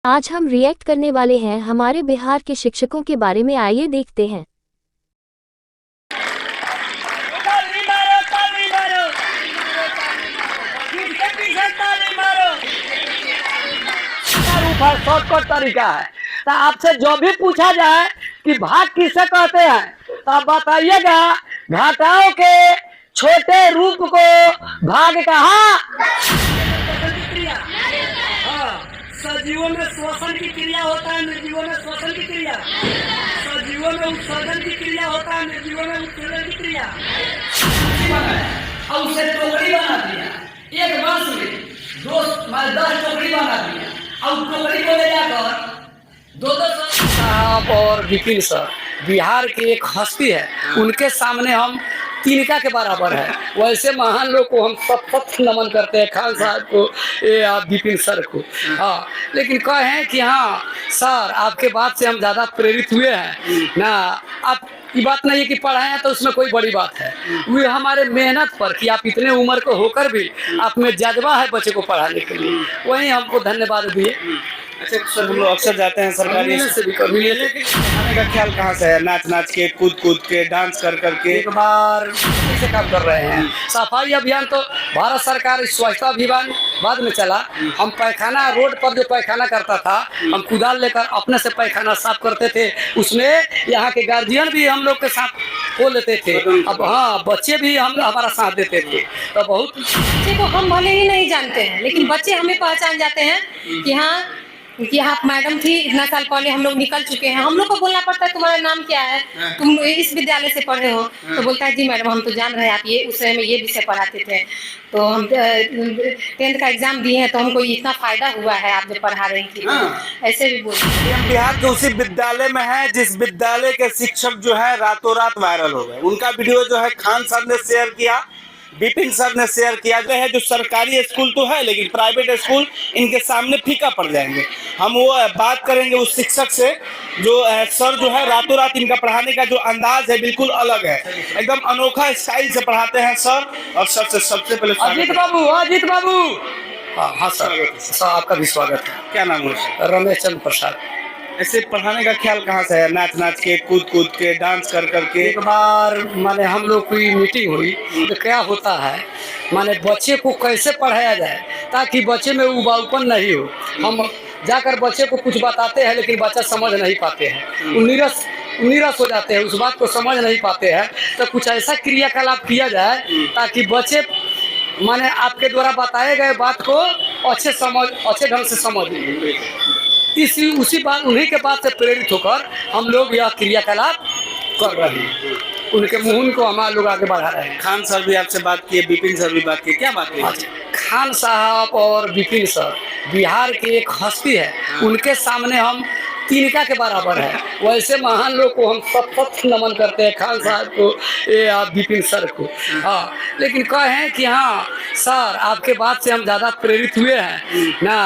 आज हम रिएक्ट करने वाले हैं हमारे बिहार के शिक्षकों के बारे में। आइए देखते हैं। शॉर्टकट तरीका है। तो आपसे जो भी पूछा जाए कि भाग किसे कहते हैं तो आप बताइएगा घटाओ के छोटे रूप को भाग कहा। सजीवों में श्वसन की क्रिया होता है, निर्जीवों में श्वसन की क्रिया। सजीवों में उत्सर्जन की क्रिया होता है, निर्जीवों में उत्सर्जन की क्रिया। और उसे टोकरी बना दिया, एक बांस में 10 टोकरी बना दिया और टोकरी को ले जाकर दो साहब और विपिन सर बिहार की एक हस्ती है, उनके सामने हम तिनका के बराबर है। वैसे महान लोग को हम सतत नमन करते हैं, खान साहब को, विपिन सर को। हाँ, लेकिन कहें कि हाँ सर आपके बात से हम ज़्यादा प्रेरित हुए हैं ना। आप ये बात नहीं है कि पढ़ाए हैं तो उसमें कोई बड़ी बात है, वो हमारे मेहनत पर कि आप इतने उम्र को होकर भी आप में जज्बा है बच्चे को पढ़ाने के लिए, वही हमको धन्यवाद दिए। अच्छा सर, हम लोग अक्सर जाते हैं सरकारी से भी खाने का ख्याल कहाँ से है? नाच नाच के, कूद कूद के, डांस कर करके एक बार कैसे काम कर रहे हैं। सफाई अभियान तो भारत सरकार स्वच्छता अभियान बाद में चला। हम पैखाना रोड पर जो पैखाना करता था, हम कुदाल लेकर अपने से पैखाना साफ करते थे। उसमें यहाँ के गार्जियन भी हम लोग के साथ हो लेते थे। अब हाँ, बच्चे भी हमारा साथ देते थे। तो बहुत बच्चे को हम भले ही नहीं जानते हैं, लेकिन बच्चे हमें पहचान जाते हैं कि हाँ कि आप मैडम थी, इतना साल पहले हम लोग निकल चुके हैं। हम लोग को बोलना पड़ता है तुम्हारा नाम क्या है, तुम इस विद्यालय से पढ़े हो, तो बोलता है जी मैडम हम तो जान रहे हैं आप ये उस समय में ये विषय पढ़ाते थे, तो हम 10th का एग्जाम दिए हैं तो हमको इतना फायदा हुआ है आप जो पढ़ा रही थी। ऐसे भी बोलते हैं। हम बिहार के उसी विद्यालय में है जिस विद्यालय के शिक्षक जो है रातों रात वायरल हो गए। उनका वीडियो जो है खान सर ने शेयर किया, विपिन सर ने शेयर किया। जो है जो सरकारी स्कूल तो है लेकिन प्राइवेट स्कूल इनके सामने फीका पड़ जाएंगे। हम वो बात करेंगे उस शिक्षक से जो सर जो है रातों रात इनका पढ़ाने का जो अंदाज है बिल्कुल अलग है, एकदम अनोखा स्टाइल से पढ़ाते हैं सर। और सर से सबसे पहले अजीत बाबू। हाँ सर आपका भी स्वागत है। क्या नाम है? रमेश चंद्र प्रसाद। ऐसे पढ़ाने का ख्याल कहाँ से है? नाच नाच के, कूद कूद के, डांस कर करके। एक बार माने हम लोग की मीटिंग हुई तो क्या होता है, माने बच्चे को कैसे पढ़ाया जाए ताकि बच्चे में उबाऊपन नहीं हो। हम जाकर बच्चे को कुछ बताते हैं लेकिन बच्चा समझ नहीं पाते हैं, नीरस हो जाते हैं, उस बात को समझ नहीं पाते हैं। तो कुछ ऐसा क्रियाकलाप किया जाए ताकि बच्चे माने आपके द्वारा बताए गए बात को अच्छे ढंग से समझ लें। उसी बात उन्हीं के बात से प्रेरित होकर हम लोग यह क्रियाकलाप कर रहे हैं। उनके मुहिम को हमारे लोग आगे बढ़ा रहे हैं। खान सर भी आपसे बात किए, विपिन सर भी बात किए, क्या बात की? खान साहब और विपिन सर बिहार की एक हस्ती है, उनके सामने हम तिनका के बराबर है। वैसे महान लोग को हम सतत नमन करते हैं, खान साहब को, विपिन सर को। हाँ, लेकिन कहें कि हाँ सर आपके बात से हम ज़्यादा प्रेरित हुए हैं ना।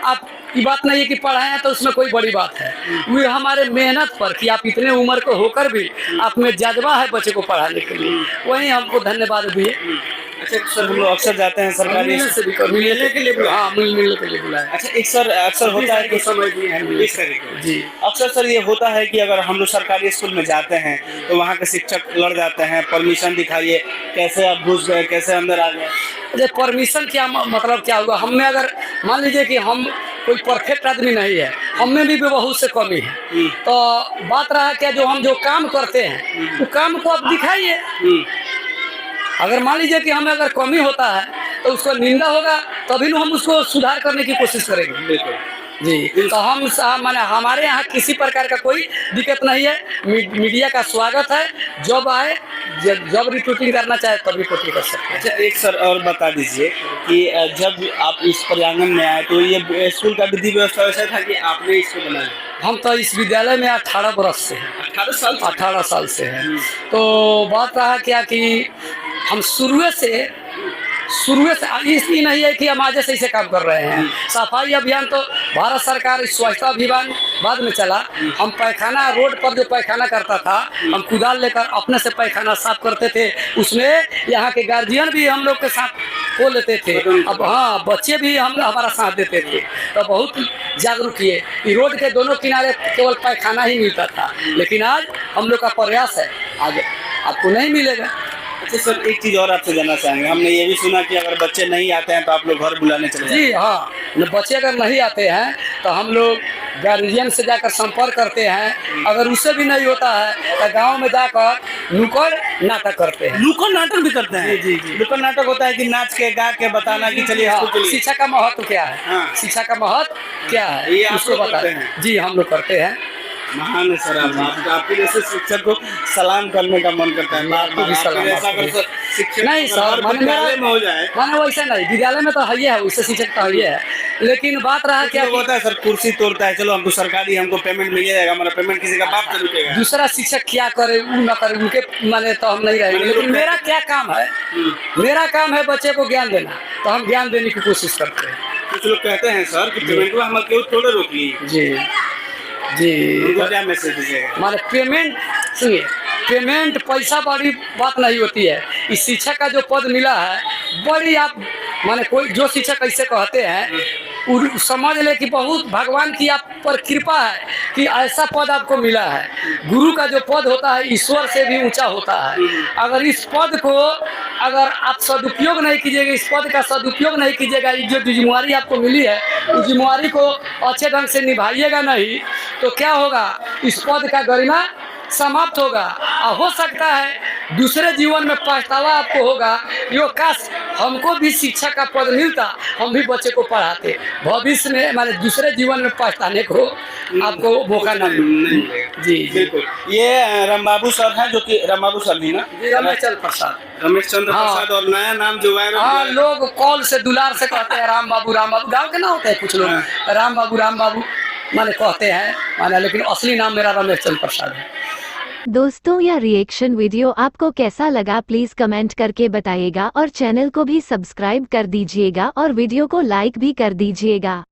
आप ये बात नहीं है कि पढ़ाए हैं तो उसमें कोई बड़ी बात है, वो हमारे मेहनत पर कि आप इतने उम्र को होकर भी आप में जज्बा है बच्चे को पढ़ाने के लिए, वही हमको धन्यवाद दिए। अच्छा सर, हम लोग अक्सर जाते हैं सरकारी से भी मिलने के लिए। हाँ, मिलने के लिए बुलाया। अच्छा एक सर अक्सर होता है कि समझ दिए हैं इस तरीके जी। अक्सर सर ये होता है कि अगर हम लोग सरकारी स्कूल में जाते हैं तो वहाँ के शिक्षक लड़ जाते हैं, परमिशन दिखाइए, कैसे आप घुस गए, कैसे अंदर आ गए। अरे परमिशन क्या मतलब क्या हुआ? हम में अगर मान लीजिए कि हम कोई परफेक्ट आदमी नहीं है, हम में भी बहुत से कमी है, तो बात रहा क्या जो हम जो काम करते हैं वो काम को आप दिखाइए। अगर मान लीजिए कि हमें अगर कमी होता है तो उसको निंदा होगा, तभी हम उसको सुधार करने की कोशिश करेंगे। बिल्कुल जी, तो हम माने हमारे यहाँ किसी प्रकार का कोई दिक्कत नहीं है। मीडिया का स्वागत है, जब आए जब रिपोर्टिंग करना चाहे तब रिपोर्टिंग कर सकते हैं। अच्छा एक सर और बता दीजिए कि जब आप इस प्रांगण में आए तो ये स्कूल का विधि व्यवस्था ऐसा था कि आपने इसको बनाया? हम तो इस विद्यालय में 18 बरस से हैं। 18 साल से हैं। तो बात रहा क्या कि हम शुरू से इसलिए नहीं है कि हम आज से इसे काम कर रहे हैं। सफाई अभियान तो भारत सरकार स्वच्छता अभियान बाद में चला। हम पैखाना रोड पर जो पैखाना करता था, हम कुदाल लेकर अपने से पैखाना साफ करते थे। उसमें यहाँ के गार्जियन भी हम लोग के साथ हो लेते थे। अब हाँ, बच्चे भी हमारा साथ देते थे। तो बहुत जागरूक किए कि रोड के दोनों किनारे केवल पैखाना ही मिलता था, लेकिन आज हम लोग का प्रयास है, आज आपको नहीं मिलेगा। अच्छा सर, एक चीज़ और आपसे जानना चाहेंगे, हमने ये भी सुना कि अगर बच्चे नहीं आते हैं तो आप लोग घर बुलाने चले जाते हैं। जी हाँ, बच्चे अगर नहीं आते हैं तो हम लोग गार्जियन से जाकर संपर्क करते हैं, अगर उससे भी नहीं होता है तो गांव में जाकर नुक्कड़ नाटक करते हैं। नुक्कड़ नाटक भी करते हैं? जी, जी। नुक्कड़ नाटक होता है कि नाच के गा के बताना कि चलिए हाँ, स्कूल चलिए। शिक्षा का महत्व क्या है, हाँ। शिक्षा का महत्व क्या है, ये आप उसको लोग करते बताते हैं? हैं। जी हम लोग करते हैं। महान है सर, आपके जैसे शिक्षक को सलाम करने का मन करता है। आपको भी सलाम, ऐसा आपको अगर भी। शिक्षक नहीं सर, हर विद्यालय में हो जाए। माने वैसे नहीं, विद्यालय में तो है ही है, उससे शिक्षक तो है ही है, लेकिन बात रहा क्या क्या होता है सर, कुर्सी तोड़ता है, चलो हमको सरकारी हमको पेमेंट मिल जाएगा, हमारा पेमेंट किसी का बाप से रुकेगा। दूसरा शिक्षक क्या करे वो न करे, उनके माने तो हम नहीं रहेंगे, लेकिन मेरा क्या काम है, मेरा काम है बच्चे को ज्ञान देना, तो हम ज्ञान देने की कोशिश करते हैं। कुछ लोग कहते हैं सर कि पेमेंट को हम क्यों थोड़े रोकिए। जी जी, उनको क्या मैसेज दीजिएगा? माने पेमेंट, सुनिए, पेमेंट पैसा बड़ी बात नहीं होती है। इस शिक्षक का जो पद मिला है बड़ी, आप माने कोई जो शिक्षक ऐसे कहते हैं समझ ले कि बहुत भगवान की आप पर कृपा है कि ऐसा पद आपको मिला है। गुरु का जो पद होता है ईश्वर से भी ऊंचा होता है। अगर इस पद को अगर आप सदुपयोग नहीं कीजिएगा, इस पद का सदुपयोग नहीं कीजिएगा, जो जिम्मेवारी आपको मिली है उस जिम्मेवारी को अच्छे ढंग से निभाइएगा नहीं तो क्या होगा, इस पद का गरिमा समाप्त होगा। और हो सकता है दूसरे जीवन में पछतावा आपको होगा, यो काश हमको भी शिक्षा का पद मिलता, हम भी बच्चे को पढ़ाते, भविष्य में हमारे दूसरे जीवन में पछताने को आपको मौका न मिले। जी जी, बिल्कुल। ये रामबाबू सर हैं, जो कि रामबाबू सर भी ना, रमेश चंद्र प्रसाद, रमेश चंद्र प्रसाद, और नया नाम जो वायरल हाँ, लोग कॉल से दुलार से कहते हैं राम बाबू, गाँव के ना होते हैं कुछ लोग, राम बाबू माने कहते हैं माने, लेकिन असली नाम मेरा रमेश चंद्र प्रसाद है। दोस्तों, यह रिएक्शन वीडियो आपको कैसा लगा प्लीज कमेंट करके बताइएगा और चैनल को भी सब्सक्राइब कर दीजिएगा और वीडियो को लाइक भी कर दीजिएगा।